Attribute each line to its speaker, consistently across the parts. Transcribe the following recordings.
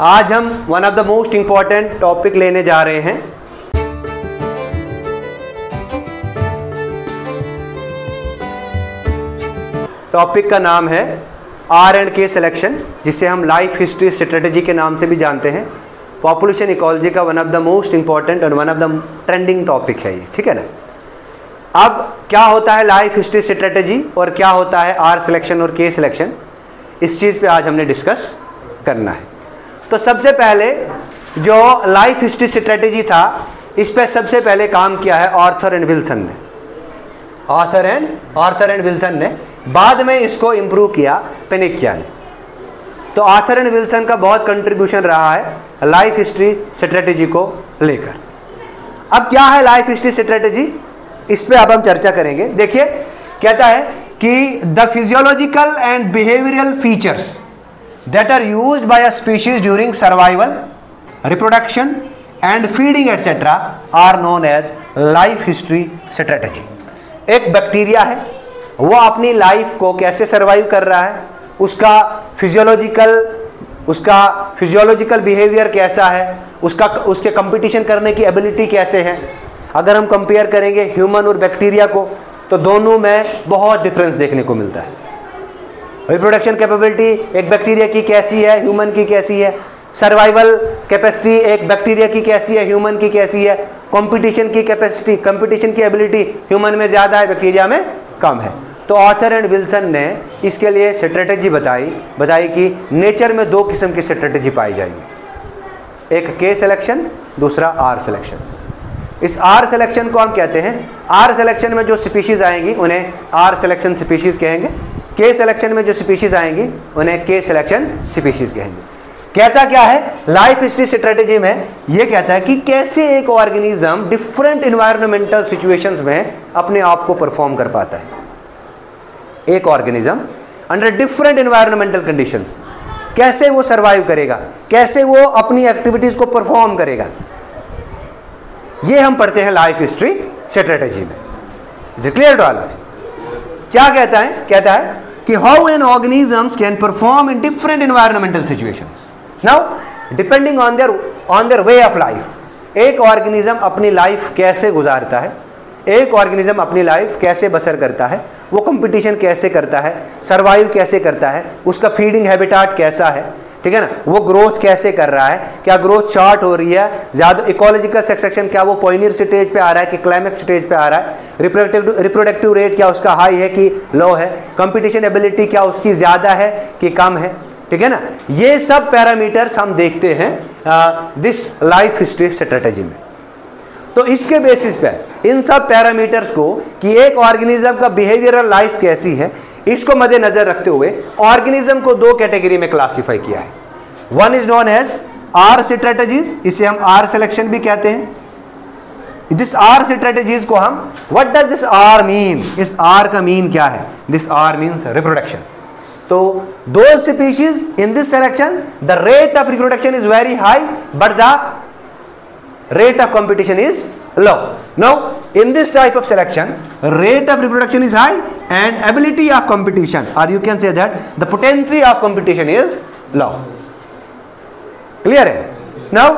Speaker 1: आज हम one of the most important topic लेने जा रहे हैं। टॉपिक का नाम है R&K सिलेक्शन, जिसे हम लाइफ हिस्ट्री स्ट्रेटेजी के नाम से भी जानते हैं। पॉपुलेशन इकोलॉजी का one of the most important और one of the trending topic है ये, ठीक है ना। अब क्या होता है लाइफ हिस्ट्री स्ट्रेटेजी और क्या होता है R सिलेक्शन और K सिलेक्शन, इस चीज़ पे आज हमने डिस्कस करना है। तो सबसे पहले जो लाइफ हिस्ट्री स्ट्रेटेजी था, इस पे सबसे पहले काम किया है आर्थर एंड विल्सन ने। आर्थर एंड विल्सन ने, बाद में इसको इम्प्रूव किया पेनिकिया ने। तो आर्थर एंड विल्सन का बहुत कंट्रीब्यूशन रहा है लाइफ हिस्ट्री स्ट्रेटेजी को लेकर। अब क्या है लाइफ हिस्ट्री स्ट्रेटेजी, इस पे अब हम चर्चा करेंगे। देखिए, कहता है कि the physiological and behavioural features that are used by a species during survival, reproduction and feeding etcetera are known as life history strategy. एक बैक्टीरिया है, वो अपनी लाइफ को कैसे सर्वाइव कर रहा है, उसका फिजियोलॉजिकल बिहेवियर कैसा है, उसके कंपटीशन करने की एबिलिटी कैसे है। अगर हम कंपेयर करेंगे ह्यूमन और बैक्टीरिया को, तो दोनों में बहुत डिफरेंस देखने को मिलता है। रिप्रोडक्शन कैपेबिलिटी एक बैक्टीरिया की कैसी है, ह्यूमन की कैसी है। सर्वाइवल कैपेसिटी एक बैक्टीरिया की कैसी है, ह्यूमन की कैसी है। कंपटीशन की कैपेसिटी, कंपटीशन की एबिलिटी ह्यूमन में ज़्यादा है, बैक्टीरिया में कम है। तो आर्थर एंड विल्सन ने इसके लिए स्ट्रेटेजी बताई कि नेचर में दो किस्म की स्ट्रेटेजी पाई जाएगी, एक K सिलेक्शन, दूसरा R सिलेक्शन। इस R सिलेक्शन को हम कहते हैं, R सिलेक्शन में जो स्पीशीज आएंगी उन्हें R सिलेक्शन स्पीशीज कहेंगे। K सिलेक्शन में जो स्पीशीज आएंगी उन्हें K सिलेक्शन स्पीशीज कहेंगे। कहता क्या है लाइफ हिस्ट्री स्ट्रेटेजी में, यह कहता है कि कैसे एक ऑर्गेनिज्म डिफरेंट इन्वायरमेंटल सिचुएशंस में अपने आप को परफॉर्म कर पाता है। एक organism under different environmental conditions कैसे वो सर्वाइव करेगा, कैसे वो अपनी एक्टिविटीज को परफॉर्म करेगा, ये हम पढ़ते हैं लाइफ हिस्ट्री स्ट्रेटेजी में। Is it clear to all of you? क्या कहता है कि how an organisms can perform in different environmental situations. Now depending on their way of life, एक ऑर्गेनिज्म अपनी लाइफ कैसे गुजारता है, एक ऑर्गेनिज्म अपनी लाइफ कैसे बसर करता है, वो कंपटीशन कैसे करता है, सर्वाइव कैसे करता है, उसका फीडिंग हैबिटेट कैसा है, ठीक है ना, वो ग्रोथ कैसे कर रहा है, क्या ग्रोथ चार्ट हो रही है, ज़्यादा इकोलॉजिकल सक्सेशन क्या वो पॉइनियर स्टेज पे आ रहा है कि क्लाइमेक्स स्टेज पे आ रहा है, रिप्रोडक्टिव रेट क्या उसका हाई है कि लो है, कंपटीशन एबिलिटी क्या उसकी ज़्यादा है कि कम है, ठीक है ना। ये सब पैरामीटर्स हम देखते हैं दिस लाइफ हिस्ट्री स्ट्रेटेजी में। तो इसके बेसिस पे इन सब पैरामीटर्स को कि एक ऑर्गेनिज्म का बिहेवियरल लाइफ कैसी है, इसको मद्देनजर रखते हुए ऑर्गेनिज्म को दो कैटेगरी में क्लासिफाई किया है। One is known as R strategies, इसे हम R सिलेक्शन भी कहते हैं। दिस R स्ट्रेटेजीज को हम, what does this R mean, इस R का मीन क्या है, दिस R मीन्स रिप्रोडक्शन। तो दो species in this selection the rate of reproduction is very high but the rate of competition is low. Now in this type of selection, rate of reproduction is high and ability of competition, or you can say that the potency of competition is low. Clear hai? Now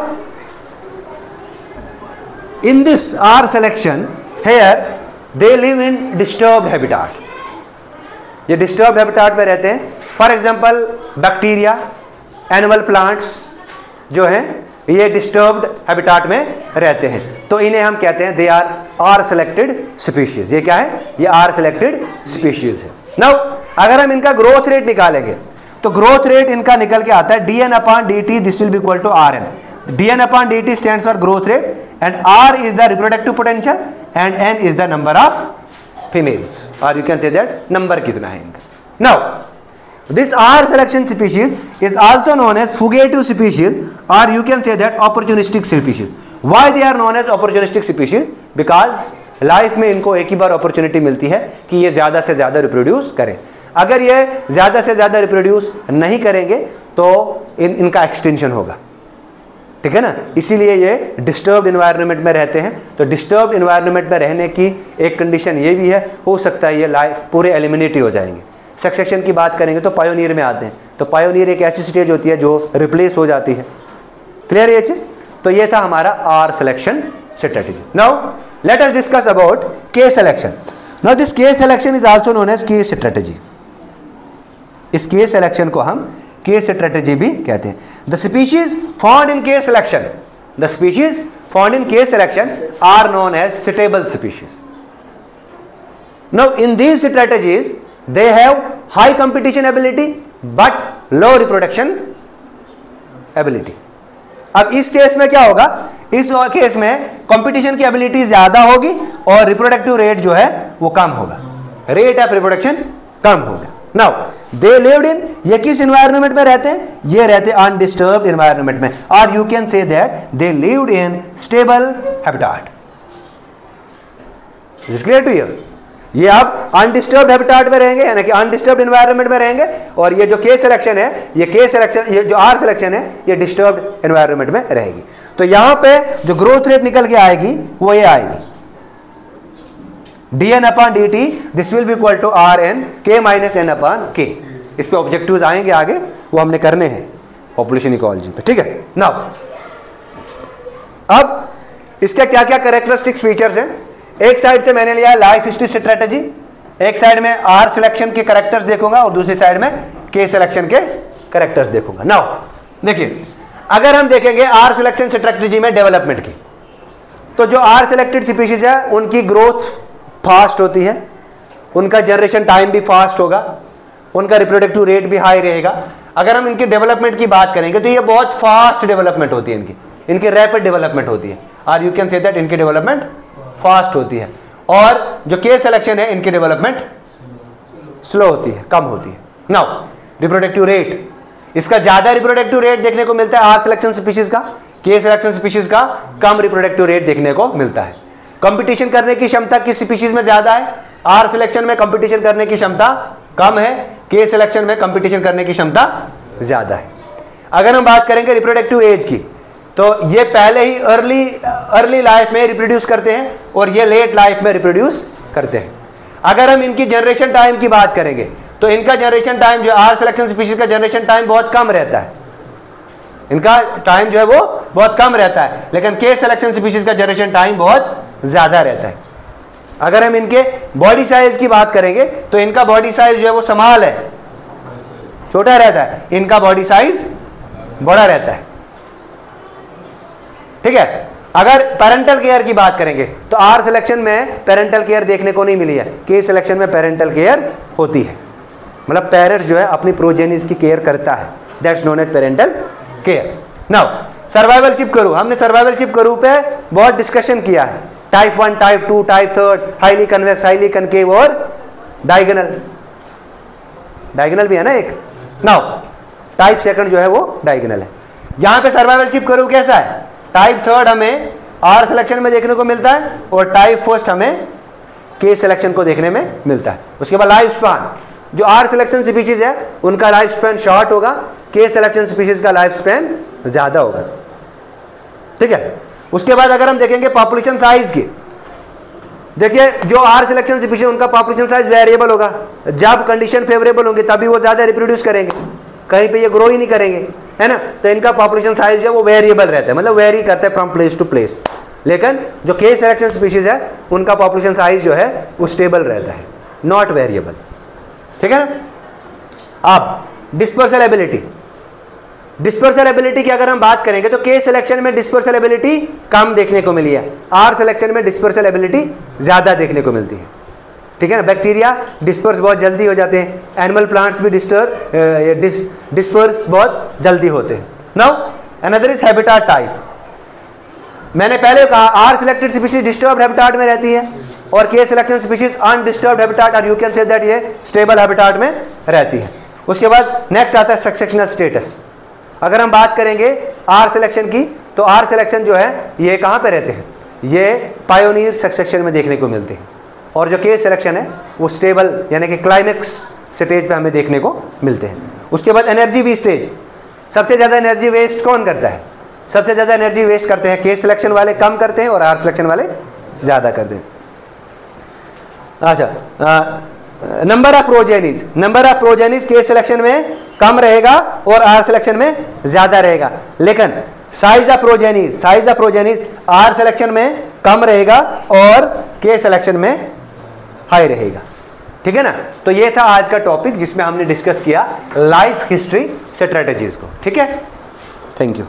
Speaker 1: in this R selection, here they live in disturbed habitat. ये disturbed habitat में रहते हैं। For example bacteria, animal plants जो हैं ये disturbed habitat में रहते हैं, तो इन्हें हम कहते हैं they are R selected species. ये क्या है, ये R सिलेक्टेड स्पीशीज है। नाउ अगर हम इनका ग्रोथ रेट निकालेंगे तो ग्रोथ रेट इनका निकल के आता है dN/dt, this will be equal to Rn। dN/dt stands for growth rate and R is the reproductive potential and N is the number of females, और you can say that number कितना है इनका। Now this R selection species is also known as fugitive species, or you can say that opportunistic species. Why they are known as opportunistic species? Because life में इनको एक ही बार opportunity मिलती है कि ये ज़्यादा से ज़्यादा रिप्रोड्यूस करें। अगर ये ज़्यादा से ज़्यादा रिप्रोड्यूस नहीं करेंगे तो इनका एक्सटेंशन होगा, ठीक है ना। इसीलिए ये डिस्टर्ब्ड इन्वायरमेंट में रहते हैं। तो डिस्टर्ब्ड इन्वायरमेंट में रहने की एक कंडीशन ये भी है, हो सकता है ये पूरे एलिमिनेट ही हो जाएंगे। सक्सेशन की बात करेंगे तो पायोनियर में आते हैं। तो पायोनियर एक ऐसी स्टेज होती है जो रिप्लेस हो जाती है। क्लियर है ये चीज? तो ये था हमारा R selection strategy. Now let us discuss about K selection. Now this K selection is also known as K strategy. इस के सिलेक्शन को हम के स्ट्रेटेजी भी कहते हैं। The species found in K selection, the species found in K selection are known as suitable species. Now in these strategies they have high competition ability but low reproduction ability। अब इस case में क्या होगा? इस case में competition की ability ज्यादा होगी और रिप्रोडक्टिव रेट जो है वो कम होगा, रेट ऑफ रिप्रोडक्शन कम होगा। नाउ दे लिव्ड इन, ये किस एनवायरनमेंट में रहते हैं? ये रहते हैं अनडिस्टर्ब्ड एनवायरनमेंट में, और you can say that they lived in stable habitat. Is it clear to you? ये आप अनडिस्टर्ब्ड हैबिटेट में रहेंगे, यानी कि अनडिस्टर्ब्ड एनवायरनमेंट में रहेंगे, और ये जो के सिलेक्शन है, ये के सिलेक्शन, ये जो आर सिलेक्शन है, ये डिस्टर्ब्ड एनवायरनमेंट में रहेगी। तो यहां पे जो ग्रोथ रेट निकल के आएगी वो ये आएगी dn upon dt, this will be equal to rn k minus n upon k। इस पे ऑब्जेक्टिव्स आएंगे आगे, वो हमने करने हैं पॉपुलेशन इकोलॉजी पे, ठीक है। नाउ अब इसके क्या क्या कैरेक्टरिस्टिक्स फीचर्स हैं? एक साइड से मैंने लिया लाइफ हिस्ट्री स्ट्रेटेजी, एक साइड में आर सिलेक्शन के कैरेक्टर्स देखूंगा और दूसरी साइड में के सिलेक्शन के कैरेक्टर्स देखूंगा। नाउ देखिए, अगर हम देखेंगे आर सिलेक्शन स्ट्रेटेजी में डेवलपमेंट की, तो जो आर सिलेक्टेड स्पीशीज है उनकी ग्रोथ फास्ट होती है, उनका जनरेशन टाइम भी फास्ट होगा, उनका रिप्रोडक्टिव रेट भी हाई रहेगा। अगर हम इनकी डेवलपमेंट की बात करेंगे तो ये बहुत फास्ट डेवलपमेंट होती है, इनकी रैपिड डेवलपमेंट होती है, और यू कैन से दैट इनकी डेवलपमेंट फास्ट होती है। और जो के सिलेक्शन है इनकी डेवलपमेंट स्लो होती है, कम होती है। नाउ रिप्रोडक्टिव रेट, इसका ज्यादा रिप्रोडक्टिव रेट देखने को मिलता है आर सिलेक्शन स्पीशीज का, के सिलेक्शन स्पीशीज का कम रिप्रोडक्टिव रेट देखने को मिलता है। कंपटीशन करने की क्षमता किस स्पीशीज में ज्यादा है? आर सिलेक्शन में कंपटीशन करने की क्षमता कम है, के सिलेक्शन में कंपटीशन करने की क्षमता ज्यादा है। अगर हम बात करेंगे रिप्रोडक्टिव एज की, तो ये पहले ही अर्ली लाइफ में रिप्रोड्यूस करते हैं और ये लेट लाइफ में रिप्रोड्यूस करते हैं। अगर हम इनकी जनरेशन टाइम की बात करेंगे तो इनका जनरेशन टाइम जो आर सिलेक्शन स्पीशीज का जनरेशन टाइम बहुत कम रहता है, इनका टाइम जो है वो बहुत कम रहता है, लेकिन के सिलेक्शन स्पीशीज का जनरेशन टाइम बहुत ज्यादा रहता है। अगर हम इनके बॉडी साइज की बात करेंगे तो इनका बॉडी साइज जो है वो स्मॉल है, छोटा रहता है, इनका बॉडी साइज बड़ा रहता है, ठीक है। अगर पेरेंटल केयर की बात करेंगे तो आर सिलेक्शन में पेरेंटल केयर देखने को नहीं मिली है, के सिलेक्शन में पेरेंटल केयर होती है, मतलब पेरेंट्स जो है अपनी प्रोजेनिस की केयर करता है, that's known as parental care. Now survivalship curve, हमने सर्वाइवलशिप करू पे बहुत डिस्कशन किया है, type 1, type 2, type 3, highly convex, highly concave और डायगोनल, डायगोनल भी है ना एक। नाउ टाइप सेकंड जो है वो डायगोनल है। यहां पे सर्वाइवलशिप करू कैसा है? टाइप 3 हमें आर सिलेक्शन में देखने को मिलता है और टाइप 1 हमें के सिलेक्शन को देखने में मिलता है। उसके बाद लाइफ स्पैन, जो आर सिलेक्शन स्पीशीज है उनका लाइफ स्पैन शॉर्ट होगा, के सिलेक्शन स्पीशीज का लाइफ स्पैन ज्यादा होगा, ठीक है। उसके बाद अगर हम देखेंगे पॉपुलेशन साइज की, देखिए जो आर सिलेक्शन स्पीशीज उनका पॉपुलेशन साइज वेरिएबल होगा, जब कंडीशन फेवरेबल होंगे तभी वो ज्यादा रिप्रोड्यूस करेंगे, कहीं पे ये ग्रो ही नहीं करेंगे, है ना। तो इनका पॉपुलेशन साइज जो है वो वेरिएबल रहता है, मतलब वेरी करता है फ्रॉम प्लेस टू प्लेस। लेकिन जो के सिलेक्शन स्पीशीज है उनका पॉपुलेशन साइज जो है वो स्टेबल रहता है, नॉट वेरिएबल, ठीक है ना। अब डिस्पर्सल एबिलिटी, डिस्पर्सल एबिलिटी की अगर हम बात करेंगे तो के सिलेक्शन में डिस्पर्सल एबिलिटी कम देखने को मिली है, आर सिलेक्शन में डिस्पर्सल एबिलिटी ज्यादा देखने को मिलती है, ठीक है ना। बैक्टीरिया डिस्पर्स बहुत जल्दी हो जाते हैं, एनिमल प्लांट्स भी डिस्पर्स बहुत जल्दी होते हैं। Now another is habitat type, मैंने पहले कहा R selected species disturbed habitat में रहती है और K selection species undisturbed habitat, और यू कैन से दैट ये स्टेबल हैबिटेट में रहती है। उसके बाद नेक्स्ट आता है सक्सेशनल स्टेटस। अगर हम बात करेंगे आर सिलेक्शन की तो आर सिलेक्शन जो है ये कहाँ पे रहते हैं? ये पायोनियर सक्सेशन में देखने को मिलते हैं, और जो के सिलेक्शन है वो स्टेबल यानी कि क्लाइमेक्स स्टेज पे हमें देखने को मिलते हैं। उसके बाद एनर्जी वेस्टेज, सबसे ज़्यादा एनर्जी वेस्ट कौन करता है? सबसे ज़्यादा एनर्जी वेस्ट करते हैं के सिलेक्शन वाले, कम करते हैं, और आर सिलेक्शन वाले ज़्यादा करते हैं। अच्छा, नंबर ऑफ प्रोजेनीज के सिलेक्शन में कम रहेगा और आर सिलेक्शन में ज्यादा रहेगा, लेकिन size of progenies R selection में कम रहेगा और के सिलेक्शन में हाई रहेगा। ठीक है ना। तो ये था आज का टॉपिक जिसमें हमने डिस्कस किया लाइफ हिस्ट्री स्ट्रेटेजीज को। ठीक है, थैंक यू।